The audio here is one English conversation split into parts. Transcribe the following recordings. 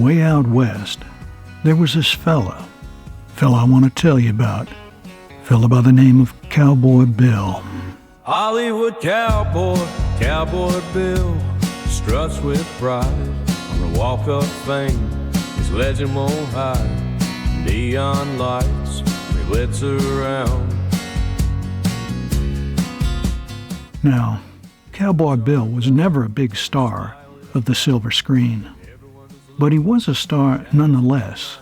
Way out west, there was this fella I want to tell you about. Fella by the name of Cowboy Bill. Hollywood cowboy, Cowboy Bill, struts with pride on the walk of fame. His legend won't hide. Neon lights, they blitz around. Now, Cowboy Bill was never a big star of the silver screen, but he was a star nonetheless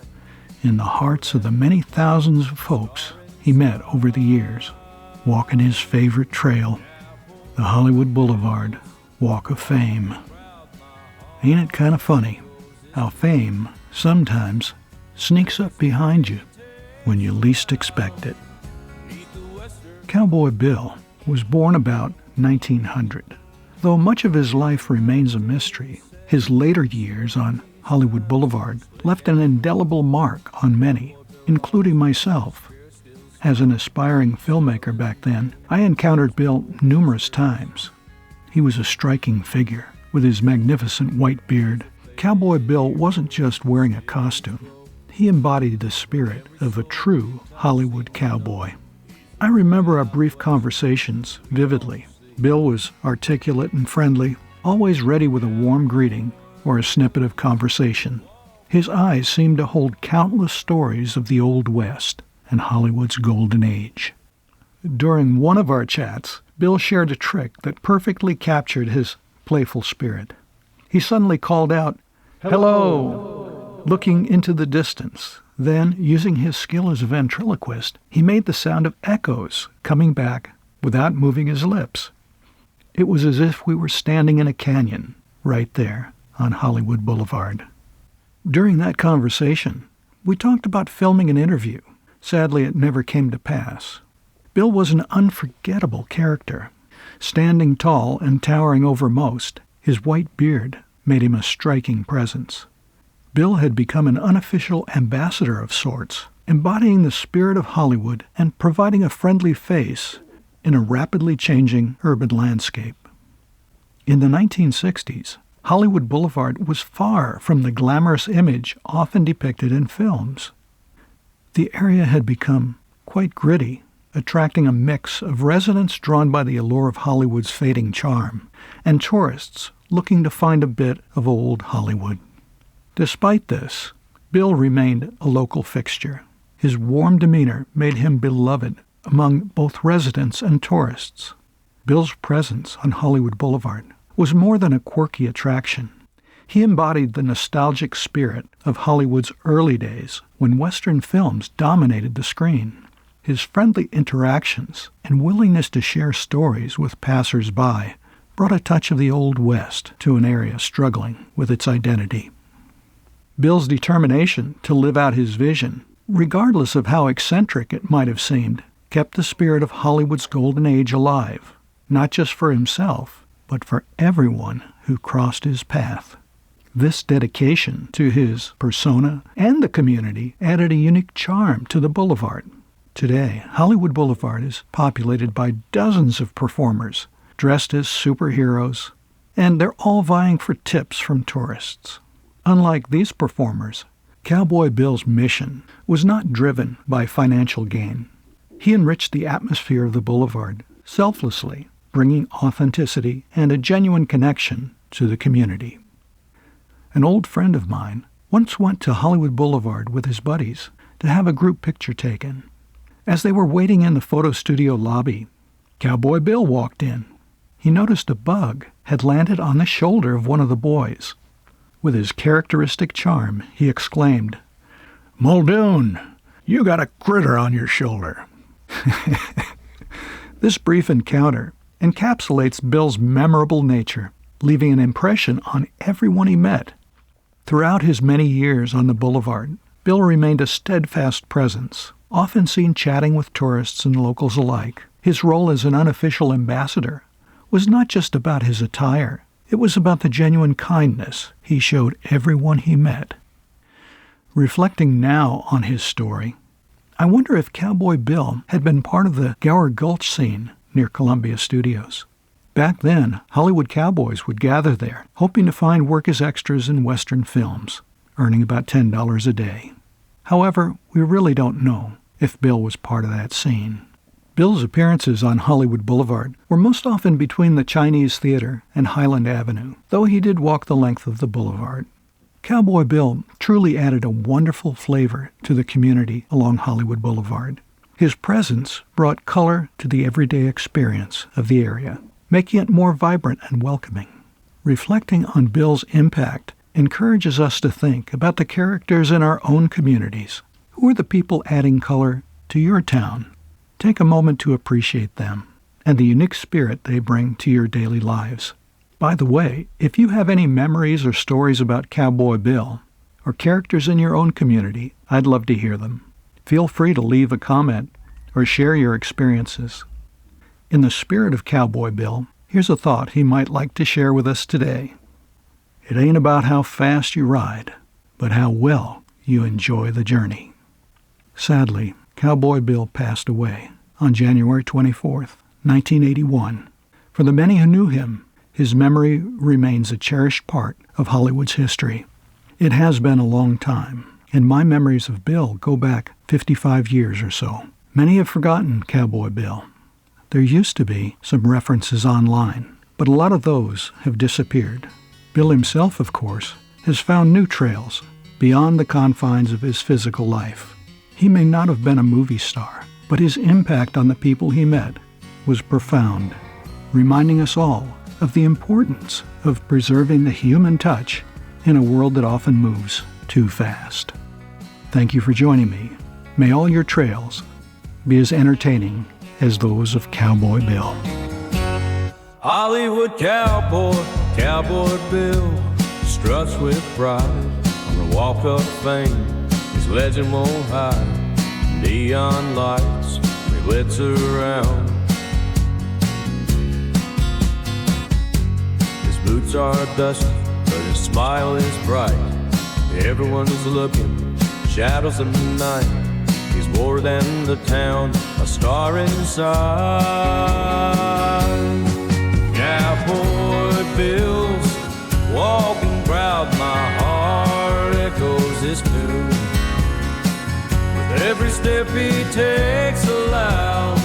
in the hearts of the many thousands of folks he met over the years, walking his favorite trail, the Hollywood Boulevard Walk of Fame. Ain't it kind of funny how fame sometimes sneaks up behind you when you least expect it? Cowboy Bill was born about 1900. Though much of his life remains a mystery, his later years on Hollywood Boulevard left an indelible mark on many, including myself. As an aspiring filmmaker back then, I encountered Bill numerous times. He was a striking figure with his magnificent white beard. Cowboy Bill wasn't just wearing a costume. He embodied the spirit of a true Hollywood cowboy. I remember our brief conversations vividly. Bill was articulate and friendly, always ready with a warm greeting or a snippet of conversation. His eyes seemed to hold countless stories of the Old West and Hollywood's golden age. During one of our chats, Bill shared a trick that perfectly captured his playful spirit. He suddenly called out, "Hello!" looking into the distance. Then, using his skill as a ventriloquist, he made the sound of echoes coming back without moving his lips. It was as if we were standing in a canyon right there on Hollywood Boulevard. During that conversation, we talked about filming an interview. Sadly, it never came to pass. Bill was an unforgettable character. Standing tall and towering over most, his white beard made him a striking presence. Bill had become an unofficial ambassador of sorts, embodying the spirit of Hollywood and providing a friendly face in a rapidly changing urban landscape. In the 1960s, Hollywood Boulevard was far from the glamorous image often depicted in films. The area had become quite gritty, attracting a mix of residents drawn by the allure of Hollywood's fading charm and tourists looking to find a bit of old Hollywood. Despite this, Bill remained a local fixture. His warm demeanor made him beloved among both residents and tourists. Bill's presence on Hollywood Boulevard was more than a quirky attraction. He embodied the nostalgic spirit of Hollywood's early days when Western films dominated the screen. His friendly interactions and willingness to share stories with passers-by brought a touch of the Old West to an area struggling with its identity. Bill's determination to live out his vision, regardless of how eccentric it might have seemed, kept the spirit of Hollywood's golden age alive, not just for himself, but for everyone who crossed his path. This dedication to his persona and the community added a unique charm to the boulevard. Today, Hollywood Boulevard is populated by dozens of performers dressed as superheroes, and they're all vying for tips from tourists. Unlike these performers, Cowboy Bill's mission was not driven by financial gain. He enriched the atmosphere of the boulevard selflessly, bringing authenticity and a genuine connection to the community. An old friend of mine once went to Hollywood Boulevard with his buddies to have a group picture taken. As they were waiting in the photo studio lobby, Cowboy Bill walked in. He noticed a bug had landed on the shoulder of one of the boys. With his characteristic charm, he exclaimed, "Muldoon, you got a critter on your shoulder." This brief encounter encapsulates Bill's memorable nature, leaving an impression on everyone he met. Throughout his many years on the boulevard, Bill remained a steadfast presence, often seen chatting with tourists and locals alike. His role as an unofficial ambassador was not just about his attire. It was about the genuine kindness he showed everyone he met. Reflecting now on his story, I wonder if Cowboy Bill had been part of the Gower Gulch scene near Columbia Studios. Back then, Hollywood cowboys would gather there, hoping to find work as extras in Western films. earning about $10 a day. However, we really don't know if Bill was part of that scene. Bill's appearances on Hollywood Boulevard were most often between the Chinese Theater and Highland Avenue, though he did walk the length of the boulevard. Cowboy Bill truly added a wonderful flavor to the community along Hollywood Boulevard. His presence brought color to the everyday experience of the area, making it more vibrant and welcoming. Reflecting on Bill's impact encourages us to think about the characters in our own communities. Who are the people adding color to your town? Take a moment to appreciate them and the unique spirit they bring to your daily lives. By the way, if you have any memories or stories about Cowboy Bill or characters in your own community, I'd love to hear them. Feel free to leave a comment or share your experiences. In the spirit of Cowboy Bill, here's a thought he might like to share with us today. It ain't about how fast you ride, but how well you enjoy the journey. Sadly, Cowboy Bill passed away on January 24th, 1981. For the many who knew him, his memory remains a cherished part of Hollywood's history. It has been a long time, and my memories of Bill go back 55 years or so. Many have forgotten Cowboy Bill. There used to be some references online, but a lot of those have disappeared. Bill himself, of course, has found new trails beyond the confines of his physical life. He may not have been a movie star, but his impact on the people he met was profound, reminding us all of the importance of preserving the human touch in a world that often moves too fast. Thank you for joining me. May all your trails be as entertaining as those of Cowboy Bill. Hollywood cowboy, Cowboy Bill, struts with pride on the walk of fame. His legend won't hide. Neon lights, they lit around. His boots are dusty, but his smile is bright. Everyone is looking, shadows of the night. He's more than the town, a star inside. Cowboy Bill's walking proud, my heart echoes his tune. With every step he takes aloud,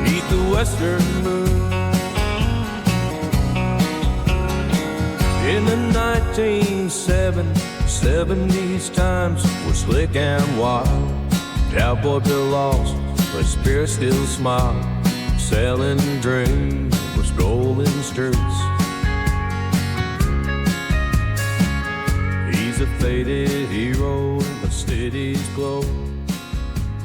beneath the western moon. In the 1970s, times were slick and wild. Cowboy Bill lost, but his spirit still smiled. Selling dreams for strolling streets. He's a faded hero, but city's glow.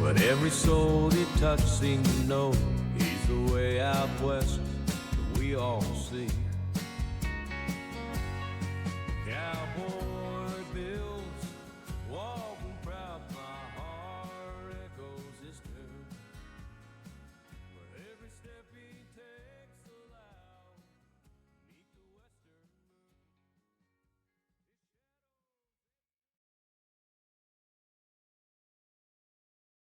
But every soul he touched seemed to know he's the way out west that we all see. Cowboy